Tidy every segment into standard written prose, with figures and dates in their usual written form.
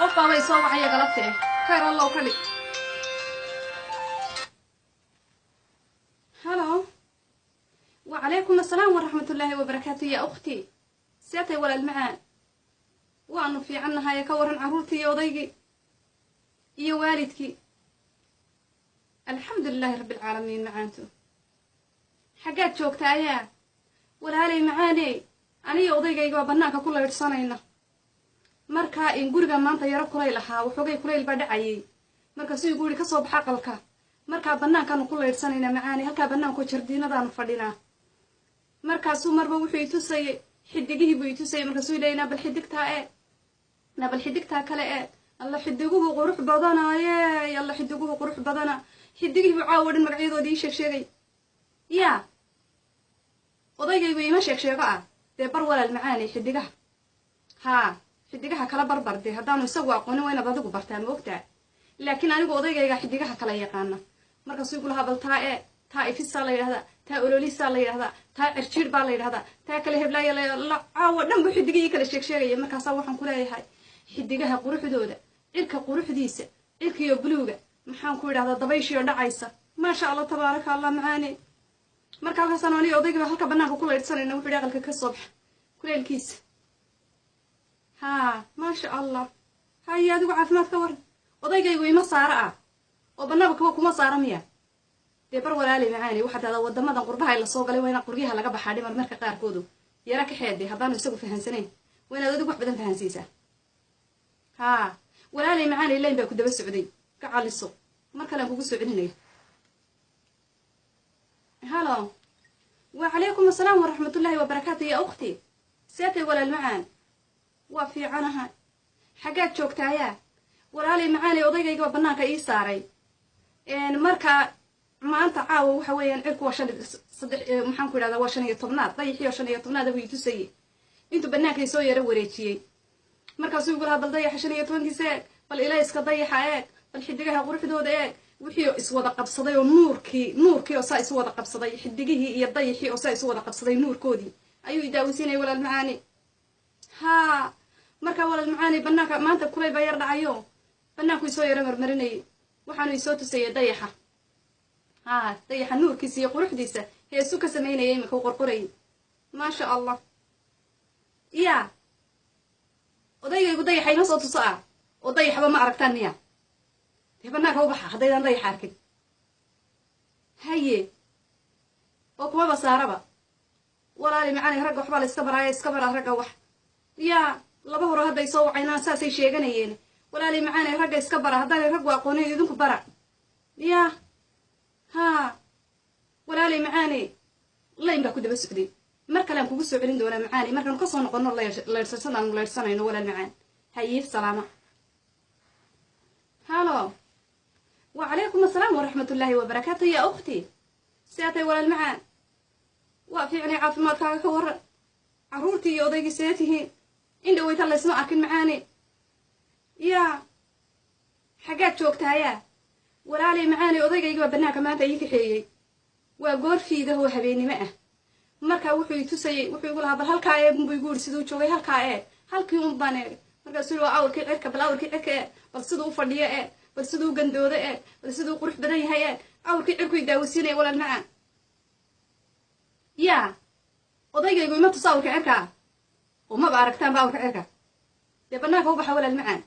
qof baa way soo wacaya galabtee khayr allow ka dhig. هلو وعليكم السلام ورحمة الله وبركاته يا أختي. سيتي ولا المعان وأنو في عنها يا كورن عروتي يا ضيقي يا والدك. الحمد لله رب العالمين معانتو حاجات شوكتا يا ولا لي معاني أنا يا ضيقي وبناك كل يرسانينا marka in guriga maanta yaro kulay lahaa wuxuu kulay ba dhacayay marka soo guri ka soo baxa qalka marka banaankan ku leedsanayna macaani halka banaanku jardiinadaan fadhina marka soo marba wuxuu tusay xidigihii buu tusay marka soo ilayna bal xidigta kale alla xidiguhu qurux badanaaye yalla xidiguhu qurux badana xidigihii buu caawadin magacyadoodii sheegay ya odayga ima sheego de bar walaal macaani xidigaha ha xidigaha kala barbarde haddaanu isagu aqoonin wayna adigu bartaa ma ogtaa laakiin anigu odaygayga xidigaha kala yaqaana marka soo gulaha bal taa ifisa la yiraahdaa taa ololisa la yiraahdaa taa cirjir baa la yiraahdaa taa kala heblaaya la caawa dhanba xidigii kala sheegay markaas waxaan ku leeyahay xidigaha quruxdooda cirka quruxdiisa cirkiyo buluuga maxaan ku yiraahdaa dabayshiyo dhacaysa ma sha Allah tabaaraka Allah macaani marka halkaasaan ani odayga halka banaanka ku leedsanayna wuxuu aqalka ka soo bax kuleelkiisa ها ما شاء الله هاي هذا عافمات كور وضيق يقول ما صار وبنابك هو كم صار مية تبر ولا لي معاني واحد هذا وده ما قربها إلا صوق لي وين قربيها لقى بحادي مرمرك قار كودو يراك حيدي هذا نسوق في هنسنين وين هذا دوق بدن في هنسيسة ها ولا لي معاني اللي بيكون ده بالسعودي كعلى السوق ما كلام بقول سعودي هلا وعليكم السلام ورحمة الله وبركاته يا أختي سيتي ولا المعان وفي عنها حاجات شوكتايا ولا لي معاني وضيقي بناك إيه صاري إن مركا ما أنت عاو وحويا عرك وشن صدق محنكو هذا وشن يطبنات ضيحي وشن يطبنات ذوي تسيء أنتو بناك يسوي يروريتشي مركا سوي يقولها بل ضيح شن يطبن كيساك بل إلى إسك ضيح عاك بل حدقها غرف دوداك وحيو إسواد قبصدي ونوركي وصا إسواد قبصدي حدقيه يضيحي وصا إسواد قبصدي نور كودي أيو يداوسيني ولا المعاني ها marka walaal macaani banaanka maanta kulay bayar dhacayo banaanku soo yara marmarinay waxaanu soo tusay dayaxa dayaxa nuurkiisa iyo quruxdiisa heesu ka sameynayay ma ku qorqoray ma sha Allah ya odaygu dayaxa ina soo tusaa oo dayaxba ma aragtaan niya banaanka u baxa hadaydan dayaxa arkin haye oo kuma basaaraba walaal macaani rag waxba la iska baraa rag wax ya laba hore haday soo wacayna saasay sheeganayeen walaali macaani ragga iska bara haday rag aqoonay idinku bara ya ha walaali macaani layn ba ku daba socday mar kale aan kugu soo celin doona macaani markaan ka soo noqono leersanayno walaal macaan hayiif salaama halo wa alaykum asalaam wa rahmatullahi wa barakatuh ya ukhti saatay walaal macaan wa fiicni caafimaadkaaga ka war caruurtii iyo odaygii seetihiin إن دويت الله اسمع أكل معاني يا حاجات شوكتايا ولا لي معاني وضيق يجوا بناك ما تيجي حيي وجور في ده هو حبيني معه مركا وحي تسي وحي يقولها بهالكاية بيقول سدوا شوي هالكاية هالكيوم بانه مركا سلوا أول كي أركب الأول كي أركب بس سدوا فردية بس سدوا جندودة بس سدوا قرح بدني هيا أول كي أركب يداوسيني ولا المعان يا وضيق يقول ما تصور كأركب وما باركتان باو كعركه دبناك هو بحول المعان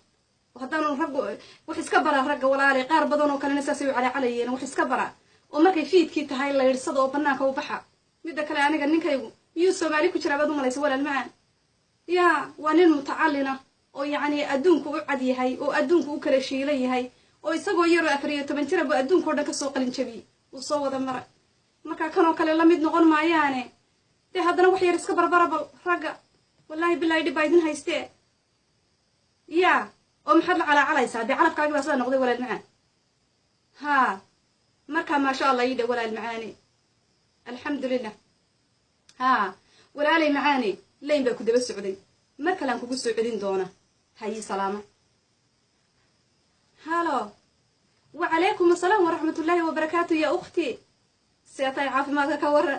وحدانو رق وحس كبره رق ولا لي قار بدن oo kale nasaasay عليين وحس كبره oo markay fiidkii tahay la yirsado oo banaanka u baxa mid kale aniga ninkaygu iyo Soomaali ku jira badu malaysa walaal macaan ya wanin mutacallina oo yaani adduunku u cad yahay oo adduunku u kala shiilay yahay oo isagoo yaro 14 jir ba adduunku dhan ka soo qalin jabi oo soo wada mara marka kan oo kale la mid noqon maayaane de haddana wax yar iska barbarabal raga والله بالله يدي بايدن هايستي يا محل على يساعد على فكاك بس نقضي ولا المعان ها مركا ما شاء الله يدي ولا المعاني الحمد لله ها ولا لي معاني لين بكو دبا السعودي مركا لانكو السعودين دونا هاي سلامة هالو وعليكم السلام ورحمة الله وبركاته يا أختي سيطاي عافي ما كور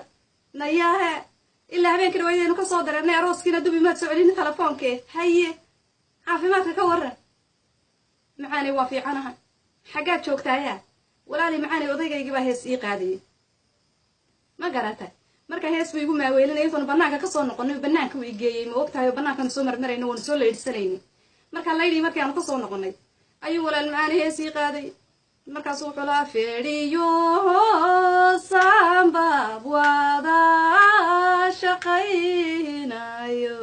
نياها إلا هبين كده ويدي نكو صادر أنا روس كنا دوبي ما تسعودين تلفونك هاي عافي ما كور معاني وافي عنها حاجات شوكتايا ولا لي معاني وضيق يجيبها هيس إيقادي ما قرأتها marka hees way igu maaweelinayeen tan banaanka ka soo noqonay banaanka way geeyay ma ogtahay banaankan soo marmarayna waan soo leedsanayni marka layli markii aan ka soo noqonay ayuu walaal macaan hees ii qaaday markaas wuxuu la feeriyo samba wada shaqaynayo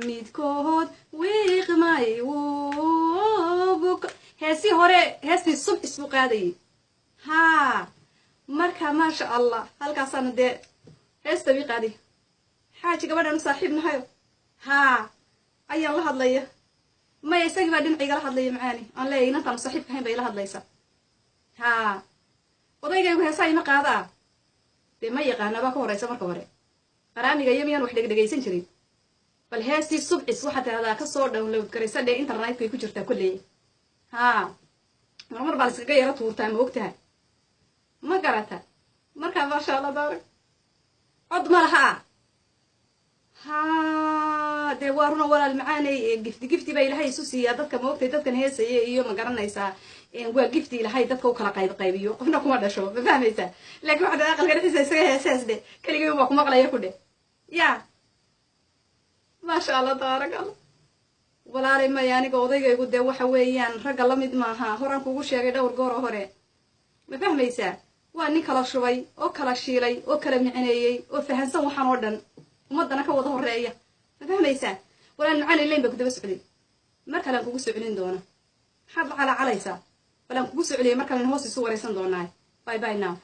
midkood wiiqmay wuu heesi hore heestii sub isbu qaaday haa marka ما شاء الله halkaas aan de heesta bi qaadi xaaji gabadhan saaxiibnahayo ha ayaan la hadlaya ma isagii baa dhinaciga la hadlaya macaani aan leeyahay intaan saaxiibka hayn bay la hadlaysa ha odayga heesay ma qaada de ma yaqaana ba ka horeysa marka hore qaraamiga yamiyaan wax dhagdhagaysan jiray bal heestii subcis waxa taada ka soo download karaysa de internet-ka ku jirta kullee ha mar baa iskaga yara tuurtaa ma ogtahay ما قرأتها مركا ما شاء الله بارك عض مرها ها دوارنا ولا المعاني قفتي بي لهي سوسي ددك ما وقتي ددكن هيس iyo ma garanaysa waa gifti ilahay dadka u kala qaybiyo qofna kuma dhasho ma fahmaysa laakiin waxa aqalka dhexdiisa isaga heesaas de kaliya waa kuma qalaya ku dhe ya ma sha Allah tabaarakallah walaalay ma yaaniga odayga de waxa weeyaan rag la mid maaha horan kugu sheegay dhowr goor hore ma fahmaysa waa nin kala shubay oo kala shiilay oo kala micneeyay oo fahansan waxaan oo dhan umadana ka wada horeeya ma fahmaysa walaan macaan ileen ba ku daba socday marka la kugu socodin doona xab cala calaysa balan kugu socodiyay marka la hoos isu wareysan doonaa bye bye now